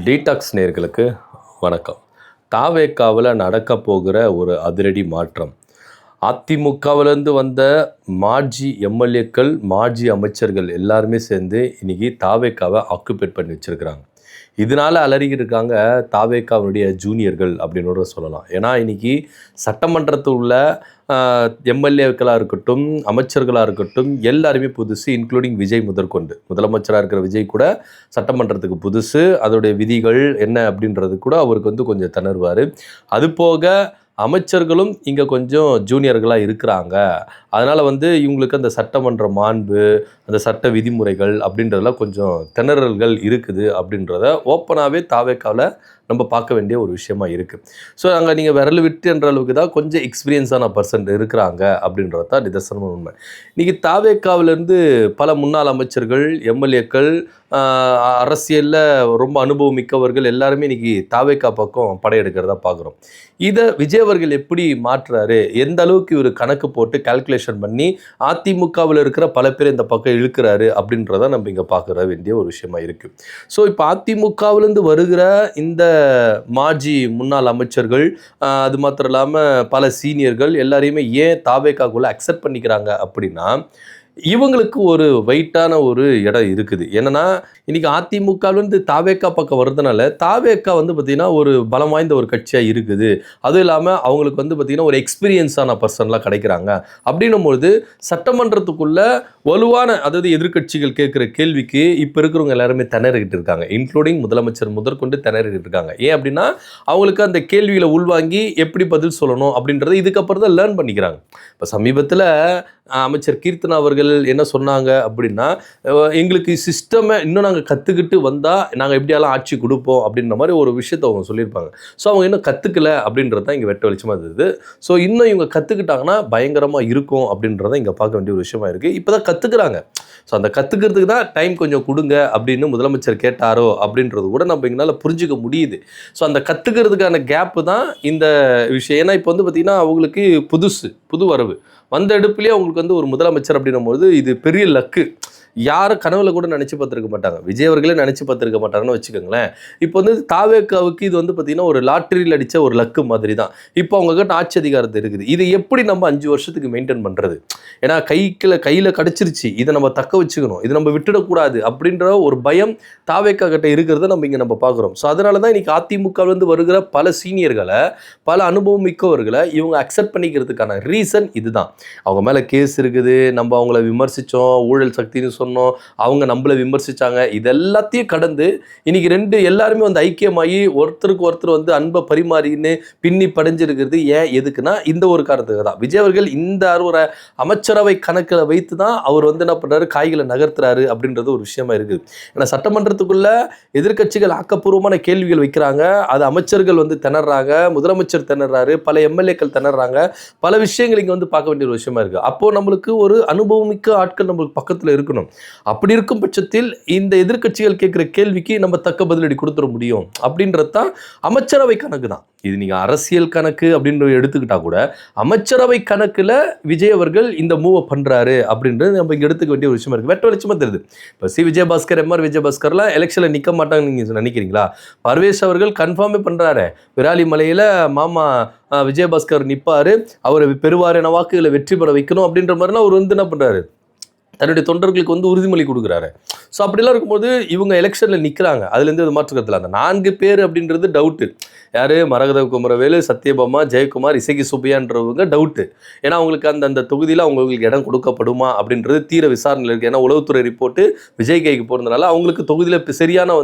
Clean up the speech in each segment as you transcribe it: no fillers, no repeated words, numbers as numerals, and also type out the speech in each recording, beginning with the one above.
Detox நேயர்களுக்கு வணக்கம். தாவேக்காவில் நடக்க போகிற ஒரு அதிரடி மாற்றம். அதிமுகவிலேருந்து வந்த மாஜி எம்எல்ஏக்கள், மாஜி அமைச்சர்கள் எல்லாருமே சேர்ந்து இன்றைக்கி தாவேக்காவை ஆக்குபேட் பண்ணி வச்சுருக்கிறாங்க. இதனால் அலறிக்கிட்டு இருக்காங்க தாவேக்காவுடைய ஜூனியர்கள் அப்படின்னு சொல்லலாம். ஏன்னா இன்றைக்கி சட்டமன்றத்தில் உள்ள எம்எல்ஏக்களாக இருக்கட்டும், அமைச்சர்களாக இருக்கட்டும், எல்லாருமே புதுசு. இன்க்ளூடிங் விஜய் முதற்கொண்டு. முதலமைச்சராக இருக்கிற விஜய் கூட சட்டமன்றத்துக்கு புதுசு. அதோடைய விதிகள் என்ன அப்படின்றது கூட அவருக்கு கொஞ்சம் திணறுவார். அது போக அமைச்சர்களும் இங்கே கொஞ்சம் ஜூனியர்களாக இருக்கிறாங்க. அதனால் இவங்களுக்கு அந்த சட்டமன்ற மாண்பு, அந்த சட்ட விதிமுறைகள் அப்படின்றதெல்லாம் கொஞ்சம் திணறல்கள் இருக்குது அப்படின்றத ஓப்பனாகவே தாவேக்காவில் நம்ம பார்க்க வேண்டிய ஒரு விஷயமா இருக்குது. ஸோ அங்கே நீங்கள் விரல் விட்டு என்ற அளவுக்கு தான் கொஞ்சம் எக்ஸ்பீரியன்ஸான பர்சன் இருக்கிறாங்க அப்படின்றது தான் நிதர்சனமான உண்மை. இன்றைக்கி தாவேக்காவிலேருந்து பல முன்னாள் அமைச்சர்கள், எம்எல்ஏக்கள், அரசியலில் ரொம்ப அனுபவம் மிக்கவர்கள் எல்லாருமே இன்றைக்கி தாவேக்கா பக்கம் படையெடுக்கிறதா பார்க்குறோம். இதை விஜய் அவர்கள் எப்படி மாற்றுறாரு, எந்த அளவுக்கு இவர் கணக்கு போட்டு கால்குலேஷன் பண்ணி அதிமுகவில் இருக்கிற பல பேர் இந்த பக்கம் இழுக்கிறாரு அப்படின்றத நம்ம இங்கே பார்க்குற வேண்டிய ஒரு விஷயமா இருக்குது. ஸோ இப்போ அதிமுகவிலேருந்து வருகிற இந்த மாஜி முன்னாள் அமைச்சர்கள், அது மாத்திரம் இல்லாமல் பல சீனியர்கள் எல்லாரையுமே ஏன் தாவேக்காக்குள்ளே அக்செப்ட் பண்ணிக்கிறாங்க அப்படின்னா, இவங்களுக்கு ஒரு வெயிட்டான ஒரு இடம் இருக்குது. என்னன்னா இன்னைக்கு அதிமுகவிலேருந்து தாவேக்கா பக்கம் வர்றதுனால தாவேக்கா பார்த்திங்கன்னா ஒரு பலம் வாய்ந்த ஒரு கட்சியாக இருக்குது. அதுவும் இல்லாமல் அவங்களுக்கு பார்த்திங்கன்னா ஒரு எக்ஸ்பீரியன்ஸான பர்சன்லாம் கிடைக்கிறாங்க. அப்படின்னும்பொழுது சட்டமன்றத்துக்குள்ள வலுவான, அதாவது எதிர்கட்சிகள் கேட்குற கேள்விக்கு இப்போ இருக்கிறவங்க எல்லாருமே திணறிக்கிட்டு இருக்காங்க. இன்க்ளூடிங் முதலமைச்சர் முதற்கொண்டு திணறிக்கிட்டு இருக்காங்க. ஏன் அப்படின்னா அவங்களுக்கு அந்த கேள்வியில் உள்வாங்கி எப்படி பதில் சொல்லணும் அப்படின்றத இதுக்கப்புறம் தான் லேர்ன் பண்ணிக்கிறாங்க. இப்போ சமீபத்தில் அமைச்சர் கீர்த்தனா அவர்கள் என்ன சொன்னாங்க அப்படின்னா, எங்களுக்கு சிஸ்டமை இன்னும் நாங்கள் கற்றுக்கிட்டு வந்தால் நாங்கள் எப்படியெல்லாம் ஆட்சி கொடுப்போம் அப்படின்ற மாதிரி ஒரு விஷயத்தை அவங்க சொல்லியிருப்பாங்க. ஸோ அவங்க இன்னும் கற்றுக்கல அப்படின்றது தான் இங்கே வெட்ட வெளிச்சமாக இருந்தது. ஸோ இன்னும் இவங்க கற்றுக்கிட்டாங்கன்னா பயங்கரமாக இருக்கும் அப்படின்றத இங்கே பார்க்க வேண்டிய ஒரு விஷயமா இருக்குது. இப்போ தான் கற்றுக்குறாங்க. ஸோ அந்த கற்றுக்கிறதுக்கு தான் டைம் கொஞ்சம் கொடுங்க அப்படின்னு முதலமைச்சர் கேட்டாரோ அப்படின்றது கூட நம்ம எங்களால் புரிஞ்சுக்க முடியுது. ஸோ அந்த கற்றுக்கிறதுக்கான கேப்பு தான் இந்த விஷயம். ஏன்னா இப்போ பார்த்திங்கன்னா அவங்களுக்கு புது வரவு வந்த எடுப்புலேயே அவங்களுக்கு ஒரு முதலமைச்சர் அப்படின்னும்போது இது பெரிய லக்கு. யாரும் கனவுல கூட நினச்சி பார்த்துருக்க மாட்டாங்க. விஜய் அவர்களே நினச்சி பார்த்துருக்க மாட்டாங்கன்னு வச்சுக்கோங்களேன். இப்போ தாவேக்காவுக்கு இது பார்த்திங்கன்னா ஒரு லாட்டரியில் அடித்த ஒரு லக்கு மாதிரி தான். இப்போ அவங்கக்கிட்ட ஆட்சி அதிகாரத்தை இருக்குது. இது எப்படி நம்ம 5 வருஷத்துக்கு மெயின்டைன் பண்ணுறது? ஏன்னா கையில் கிடச்சிருச்சு, இதை நம்ம தக்க வச்சுக்கணும், இதை நம்ம விட்டுடக்கூடாது அப்படின்ற ஒரு பயம் தாவேக்கா கிட்ட இருக்கிறத நம்ம பார்க்குறோம். ஸோ அதனால தான் இன்றைக்கி அதிமுகவிலேருந்து வருகிற பல சீனியர்களை, பல அனுபவம் மிக்கவர்களை இவங்க அக்செப்ட் பண்ணிக்கிறதுக்கான ரீசன் இதுதான். அவங்க மேலே கேஸ் இருக்குது, நம்ம அவங்கள விமர்சித்தோம், ஊழல் சக்தின்னு சொன்னோம், அவங்க நம்மளை விமர்சிச்சாங்க. இதெல்லாத்தையும் கடந்து இன்னைக்கு எல்லாருமே ஐக்கியமாகி ஒருத்தருக்கு ஒருத்தர் அன்பை பரிமாறின்னு பின்னி படைஞ்சிருக்கிறது. ஏன், எதுக்குன்னா இந்த ஒரு காரணத்துக்கு தான். விஜய் அவர்கள் இந்த ஒரு அமைச்சரவை கணக்கில் வைத்து தான் அவர் என்ன பண்றாரு, காய்களை நகர்த்துறாரு அப்படின்றது ஒரு விஷயமா இருக்குது. ஏன்னா சட்டமன்றத்துக்குள்ள எதிர்கட்சிகள் ஆக்கப்பூர்வமான கேள்விகள் வைக்கிறாங்க, அது அமைச்சர்கள் திணறாங்க, முதலமைச்சர் திணறாரு, பல எம்எல்ஏக்கள் திணறாங்க, பல விஷயங்கள் இங்கே பார்க்க வேண்டிய ஒரு விஷயமா இருக்கு. அப்போ நம்மளுக்கு ஒரு அனுபவமிக்க ஆட்கள் நம்மளுக்கு பக்கத்தில் இருக்கணும். அப்படி இருக்கும் பட்சத்தில் இந்த எதிர்கட்சிகள் கேட்கிற கேள்விக்கு நம்ம தக்க பதிலடி கொடுத்துட முடியும் அப்படின்றது தான் அமைச்சரவை கணக்கு தான். இது நீங்கள் அரசியல் கணக்கு அப்படின்னு எடுத்துக்கிட்டா கூட அமைச்சரவை கணக்கில் விஜய் அவர்கள் இந்த மூவை பண்ணுறாரு அப்படின்றது நம்ம இங்கே எடுத்துக்க வேண்டிய ஒரு விஷயமா இருக்குது. வெட்ட வெளிச்சமாக தெரியுது. இப்போ விஜயபாஸ்கர், எம்ஆர் விஜயபாஸ்கர்லாம் எலெக்ஷனில் நிற்க மாட்டாங்கன்னு நீங்கள் நினைக்கிறீங்களா? பர்வேஷ் அவர்கள் கன்ஃபார்மே பண்ணுறாரு, விராலிமலையில் மாமா விஜயபாஸ்கர் நிற்பார், அவர் பெருவாரியான வாக்குகளை வெற்றி பெற வைக்கணும் அப்படின்ற மாதிரிலாம் அவர் என்ன பண்ணுறாரு, தன்னுடைய தொண்டர்களுக்கு உறுதிமொழி கொடுக்குறாரு. ஸோ அப்படிலாம் இருக்கும்போது இவங்க எலெக்ஷனில் நிற்கிறாங்க. அதுலேருந்து இது மாற்றுக்கிறதுல அந்த 4 பேர் அப்படின்றது டவுட்டு. யார், மரகத குமரவேலு, சத்யபாமா, ஜெயக்குமார், இசகி சுப்பையான்றவங்க டவுட்டு. ஏன்னா அவங்களுக்கு அந்த தொகுதியில் அவங்களுக்கு இடம் கொடுக்கப்படுமா அப்படின்றது தீர விசாரணையில் இருக்குது. ஏன்னா உளவுத்துறை ரிப்போர்ட்டு விஜய் கைக்கு போகிறதுனால அவங்களுக்கு தொகுதியில் சரியான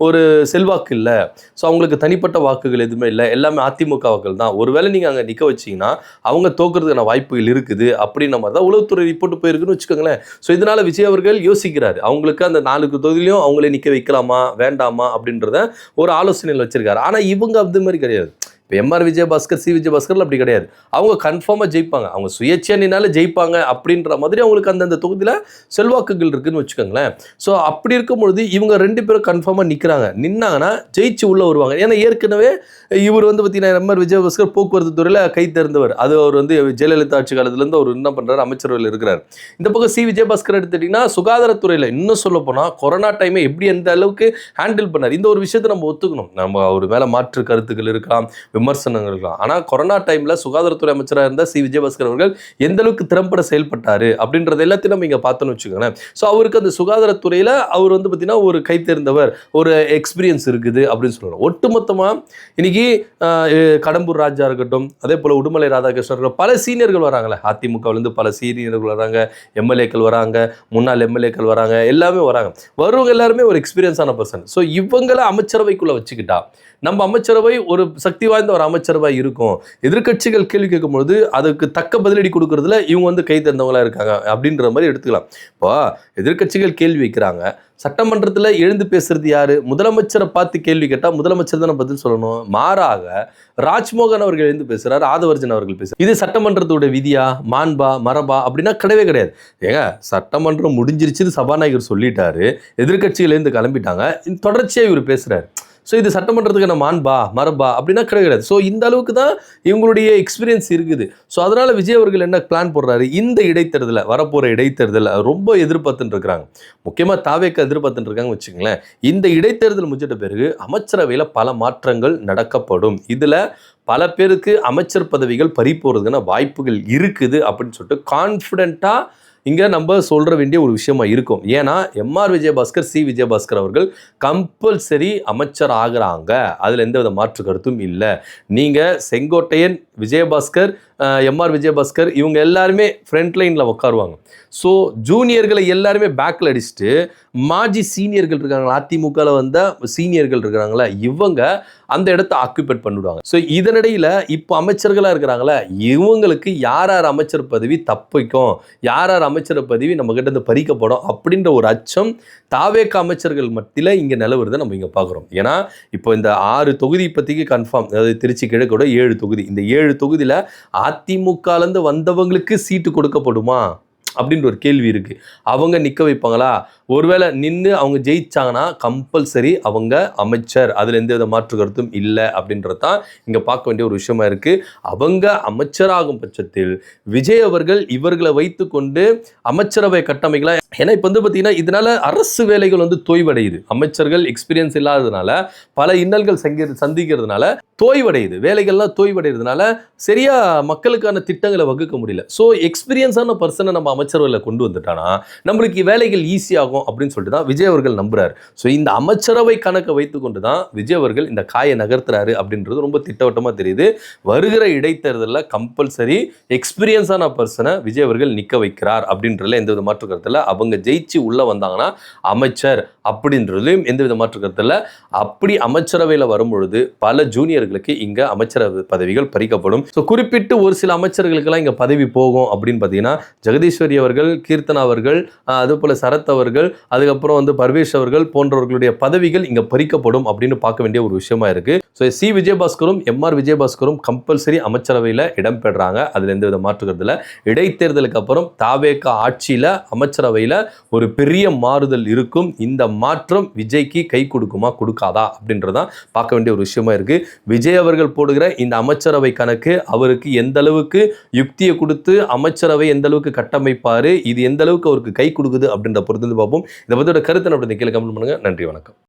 ஒரு செல்வாக்கு இல்லை. ஸோ அவங்களுக்கு தனிப்பட்ட வாக்குகள் எதுவுமே இல்லை, எல்லாமே அதிமுக வாக்குகள் தான். ஒருவேளை நீங்கள் அங்கே நிற்க வச்சிங்கன்னா அவங்க தோக்குறதுக்கான வாய்ப்புகள் இருக்குது அப்படின்ற மாதிரி தான் உளவுத்துறை ரிப்போர்ட்டு போயிருக்குன்னு வச்சுக்கோங்களேன். ஸோ இதனால் விஜய் அவர்கள் யோசிக்கிறார், அவங்களுக்கு அந்த 4 தொகுதியிலையும் அவங்களே நிற்க வைக்கலாமா வேண்டாமா அப்படின்றத ஒரு ஆலோசனையில் வச்சிருக்காரு. ஆனால் இவங்க அது மாதிரி கிடையாது. இப்போ எம்ஆர் விஜயபாஸ்கர், சி விஜயபாஸ்கர்ல அப்படி கிடையாது. அவங்க கன்ஃபார்மாக ஜெயிப்பாங்க. அவங்க சுயேட்சையா நின்னாலே ஜெயிப்பாங்க அப்படின்ற மாதிரி அவங்களுக்கு அந்தந்த தொகுதியில் செல்வாக்குகள் இருக்குன்னு வச்சுக்கோங்களேன். ஸோ அப்படி இருக்கும்பொழுது இவங்க 2 பேரும் கன்ஃபார்மாக நிற்கிறாங்க. நின்னாங்கன்னா ஜெயிச்சு உள்ளே வருவாங்க. ஏன்னா ஏற்கனவே இவர் வந்து பார்த்தீங்கன்னா எம்ஆர் விஜயபாஸ்கர் போக்குவரத்து துறையில் கை தேர்ந்தவர். அது அவர் வந்து ஜெயலலிதா ஆட்சி காலத்துலேருந்து அவர் என்ன பண்ணுறாரு, அமைச்சரவையில் இருக்கிறார். இந்த பக்கம் சி விஜயபாஸ்கர் எடுத்துட்டிங்கன்னா சுகாதாரத்துறையில் இன்னும் சொல்ல போனால் கொரோனா டைமை எப்படி எந்த அளவுக்கு ஹேண்டில் பண்ணார். இந்த ஒரு விஷயத்தை நம்ம ஒத்துக்கணும். நம்ம அவர் மேலே மாற்று கருத்துக்கள் இருக்கலாம், விமர்சனங்கள் இருக்கலாம். ஆனால் கொரோனா டைமில் சுகாதாரத்துறை அமைச்சராக இருந்த சி விஜயபாஸ்கர் அவர்கள் எந்த அளவுக்கு திறம்பட செயல்பட்டார் அப்படின்றது எல்லாத்தையும் நம்ம இங்கே பார்த்தோன்னு வச்சுக்கோங்களேன். ஸோ அவருக்கு அந்த சுகாதாரத்துறையில் அவர் வந்து பார்த்தீங்கன்னா ஒரு கை தேர்ந்தவர், ஒரு எக்ஸ்பீரியன்ஸ் இருக்குது அப்படின்னு சொல்லுவாங்க. ஒட்டுமொத்தமாக இன்னைக்கு கடம்பூர் ராஜா இருக்கட்டும், அதே போல் உடுமலை ராதாகிருஷ்ணன், பல சீனியர்கள் வராங்களே, அதிமுகவிலேருந்து பல சீனியர்கள் வராங்க, எம்எல்ஏக்கள் வராங்க, முன்னாள் எம்எல்ஏக்கள் வராங்க, எல்லாமே வராங்க. வருவங்க எல்லாருமே ஒரு எக்ஸ்பீரியன்ஸான பர்சன். ஸோ இவங்களை அமைச்சரவைக்குள்ளே வச்சுக்கிட்டா நம்ம அமைச்சரவை ஒரு சக்தி வாய்ந்த ஒரு அமைச்சரவை இருக்கும். எதிர்கட்சிகள் கேள்வி கேட்கும்பொழுது அதுக்கு தக்க பதிலடி கொடுக்கறதுல இவங்க வந்து கை தந்தவங்களா இருக்காங்க அப்படின்ற மாதிரி எடுத்துக்கலாம். இப்போ எதிர்கட்சிகள் கேள்வி வைக்கிறாங்க, சட்டமன்றத்தில் எழுந்து பேசுறது யாரு? முதலமைச்சரை பார்த்து கேள்வி கேட்டால் முதலமைச்சர் தானே பதில் சொல்லணும். மாறாக ராஜ்மோகன் அவர்கள் எழுந்து பேசுறாரு, ஆதவர்ஜன் அவர்கள் பேசுறாரு. இது சட்டமன்றத்தோட விதியா, மாண்பா, மரபா அப்படின்னா கிடையவே கிடையாது. ஏங்க சட்டமன்றம் முடிஞ்சிருச்சு, சபாநாயகர் சொல்லிட்டாரு, எதிர்கட்சிகள் எழுந்து கிளம்பிட்டாங்க, தொடர்ச்சியாக இவர் பேசுறாரு. ஸோ இது சட்டமன்றத்துக்கான மாண்பா, மரபா அப்படின்னா கிடையாது. ஸோ இந்த அளவுக்கு தான் இவங்களுடைய எக்ஸ்பீரியன்ஸ் இருக்குது. ஸோ அதனால் விஜய் அவர்கள் என்ன பிளான் போடுறாரு, இந்த இடைத்தேர்தலை, வரப்போகிற இடைத்தேர்தலை ரொம்ப எதிர்பார்த்துட்டு இருக்கிறாங்க. முக்கியமாக தாவேக்க எதிர்பார்த்துட்டு இருக்காங்கன்னு வச்சுங்களேன். இந்த இடைத்தேர்தல் முடிச்சிட்ட பிறகு அமைச்சரவையில் பல மாற்றங்கள் நடக்கப்படும். இதில் பல பேருக்கு அமைச்சர் பதவிகள் பறி போகிறதுக்கான வாய்ப்புகள் இருக்குது அப்படின்னு சொல்லிட்டு கான்ஃபிடென்ட்டாக இங்கே நம்ம சொல்கிற வேண்டிய ஒரு விஷயமா இருக்கும். ஏன்னா எம்ஆர் விஜயபாஸ்கர், சி விஜயபாஸ்கர் அவர்கள் கம்பல்சரி அமைச்சர் ஆகிறாங்க. அதில் எந்த வித மாற்று கருத்தும் இல்லை. நீங்கள் செங்கோட்டையன், விஜயபாஸ்கர், எம்ஆர் விஜயபாஸ்கர் இவங்க எல்லாருமே ஃப்ரண்ட் லைனில் உட்காருவாங்க. ஸோ ஜூனியர்களை எல்லாருமே பேக்கில் அடிச்சுட்டு மாஜி சீனியர்கள் இருக்காங்களா, அதிமுகவில் வந்த சீனியர்கள் இருக்கிறாங்களா, இவங்க அந்த இடத்த ஆக்குபேட் பண்ணிவிடுவாங்க. ஸோ இதனிடையில் இப்போ அமைச்சர்களாக இருக்கிறாங்களா, இவங்களுக்கு யார் யார் அமைச்சர் பதவி தப்பிக்கும், யார் யார் அமைச்சர் பதவி நம்ம கிட்ட இருந்து பறிக்கப்படும் அப்படின்ற ஒரு அச்சம் தாவேக்க அமைச்சர்கள் மத்தியில் இங்கே நிலவுறதை நம்ம இங்கே பார்க்குறோம். ஏன்னா இப்போ இந்த 6 தொகுதி இப்போதைக்கு கன்ஃபார்ம், அதாவது திருச்சி கிழக்கோட 7 தொகுதி, இந்த 7 தொகுதியில் அதிமுகலேருந்து வந்தவங்களுக்கு சீட்டு கொடுக்கப்படுமா அப்படின்ற ஒரு கேள்வி இருக்குது. அவங்க நிற்க வைப்பாங்களா? ஒருவேளை நின்று அவங்க ஜெயிச்சாங்கன்னா கம்பல்சரி அவங்க அமைச்சர், அதில் எந்த வித மாற்று கருத்தும் இல்லை அப்படின்றது தான் இங்கே பார்க்க வேண்டிய ஒரு விஷயமா இருக்குது. அவங்க அமைச்சராகும் பட்சத்தில் விஜய் அவர்கள் இவர்களை வைத்து கொண்டு அமைச்சரவை கட்டமைக்கலாம். ஏன்னா இப்போ வந்து பார்த்தீங்கன்னா இதனால அரசு வேலைகள் வந்து தோய்வடையுது. அமைச்சர்கள் எக்ஸ்பீரியன்ஸ் இல்லாததுனால பல இன்னல்கள் சந்திக்கிறதுனால தோய்வடையுது, வேலைகள்லாம் தோய்வடைகிறதுனால சரியா மக்களுக்கான திட்டங்களை வகுக்க முடியல. ஸோ எக்ஸ்பீரியன்ஸான பர்சனை நம்ம அமைச்சரவையில் கொண்டு வந்துட்டானா நம்மளுக்கு வேலைகள் ஈஸியாகும் அப்படின்னு சொல்லிட்டு தான் விஜய் அவர்கள் நம்புறாரு. ஸோ இந்த அமைச்சரவை கணக்கை வைத்துக்கொண்டு தான் விஜய் அவர்கள் இந்த காயை நகர்த்துறாரு அப்படின்றது ரொம்ப திட்டவட்டமாக தெரியுது. வருகிற இடைத்தேர்தலில் கம்பல்சரி எக்ஸ்பீரியன்ஸான பர்சனை விஜய் அவர்கள் நிற்க வைக்கிறார் அப்படின்றதுல எந்தவித மாற்று கருத்தில். அவங்க ஜெயிச்சு உள்ளே வந்தாங்கன்னா அமைச்சர் அப்படின்றதுலையும் எந்தவித மாற்று கருத்தில். அப்படி அமைச்சரவையில் வரும்பொழுது பல ஜூனியர்களுக்கு இங்கே அமைச்சரவை பதவிகள் பறிக்கப்படும். ஸோ குறிப்பிட்டு ஒரு சில அமைச்சர்களுக்கெல்லாம் இங்கே பதவி போகும் அப்படின்னு பார்த்தீங்கன்னா ஜெகதீஸ்வரி அவர்கள், கீர்த்தனா அவர்கள், அதே போல் சரத் அவர்கள், அதுக்கப்புறம் வந்து பர்வேஷ் அவர்கள் போன்றவர்களுடைய பதவிகள் இங்கே பறிக்கப்படும் அப்படின்னு பார்க்க வேண்டிய ஒரு விஷயமா இருக்கு. ஸோ சி விஜயபாஸ்கரும் எம்ஆர் விஜயபாஸ்கரும் கம்பல்சரி அமைச்சரவையில் இடம்பெறாங்க. அதில் எந்தவித மாற்று கருத்தில். இடைத்தேர்தலுக்கு அப்புறம் தாவேக ஆட்சியில் அமைச்சரவையில் ஒரு பெரிய மாறுதல் இருக்கும். இந்த மாற்றம் விஜய்க்கு கை கொடுக்குமா கொடுக்காதா அப்படின்றதான் பார்க்க வேண்டிய ஒரு விஷயமா இருக்கு. விஜய் அவர்கள் போடுகிற இந்த அமைச்சரவை கணக்கு அவருக்கு எந்த அளவுக்கு யுக்தியை கொடுத்து அமைச்சரவை எந்த அளவுக்கு கட்டமைப்பாரு, இது எந்த அளவுக்கு அவருக்கு கை கொடுக்குது அப்படின்ற பொறுத்து பார்ப்போம். இதை பற்றியோட கருத்து நம்ம கீழே கமெண்ட் பண்ணுங்க. நன்றி, வணக்கம்.